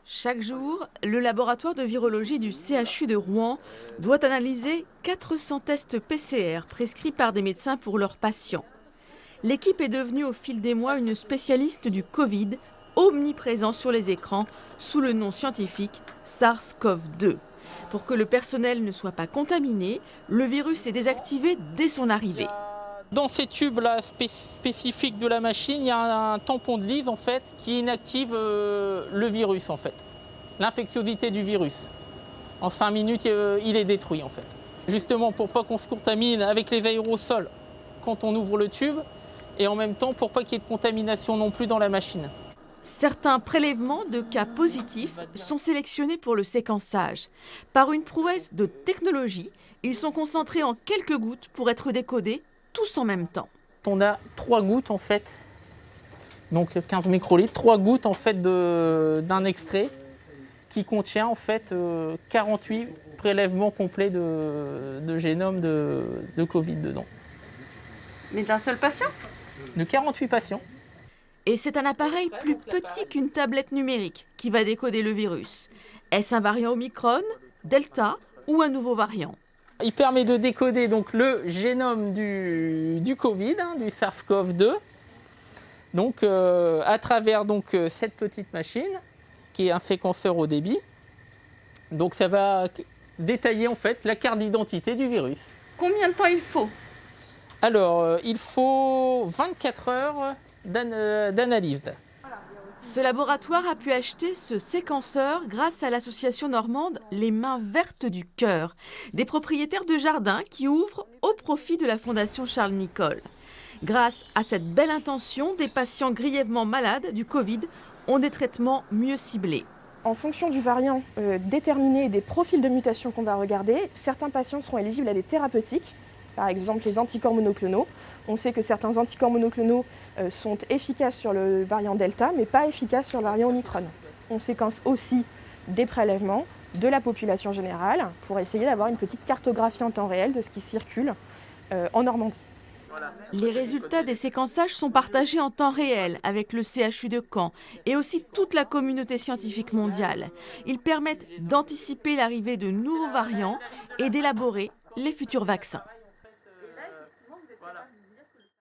Chaque jour, le laboratoire de virologie du CHU de Rouen doit analyser 400 tests PCR prescrits par des médecins pour leurs patients. L'équipe est devenue au fil des mois une spécialiste du Covid, omniprésent sur les écrans sous le nom scientifique SARS-CoV-2. Pour que le personnel ne soit pas contaminé, le virus est désactivé dès son arrivée. Dans ces tubes-là spécifiques de la machine, il y a un tampon de Lise en fait, qui inactive le virus, en fait, l'infectiosité du virus. En 5 minutes, il est détruit en fait. Justement pour pas qu'on se contamine avec les aérosols quand on ouvre le tube, et en même temps pour pas qu'il y ait de contamination non plus dans la machine. Certains prélèvements de cas positifs sont sélectionnés pour le séquençage. Par une prouesse de technologie, ils sont concentrés en quelques gouttes pour être décodés tous en même temps. On a 3 gouttes en fait, donc 15 microlitres, 3 gouttes en fait d'un extrait qui contient en fait 48 prélèvements complets de génome de Covid dedans. Mais d'un seul patient ? De 48 patients. Et c'est un appareil plus petit qu'une tablette numérique qui va décoder le virus. Est-ce un variant Omicron, Delta ou un nouveau variant ? Il permet de décoder donc le génome du Covid, du SARS-CoV-2, donc à travers donc cette petite machine qui est un séquenceur haut débit. Donc ça va détailler en fait la carte d'identité du virus. Combien de temps il faut ? Alors il faut 24 heures d'analyse. Ce laboratoire a pu acheter ce séquenceur grâce à l'association normande Les Mains Vertes du Cœur, des propriétaires de jardins qui ouvrent au profit de la Fondation Charles Nicolle. Grâce à cette belle intention, des patients grièvement malades du Covid ont des traitements mieux ciblés. En fonction du variant déterminé et des profils de mutation qu'on va regarder, certains patients seront éligibles à des thérapeutiques, par exemple les anticorps monoclonaux. On sait que certains anticorps monoclonaux sont efficaces sur le variant Delta, mais pas efficaces sur le variant Omicron. On séquence aussi des prélèvements de la population générale pour essayer d'avoir une petite cartographie en temps réel de ce qui circule en Normandie. Les résultats des séquençages sont partagés en temps réel avec le CHU de Caen et aussi toute la communauté scientifique mondiale. Ils permettent d'anticiper l'arrivée de nouveaux variants et d'élaborer les futurs vaccins.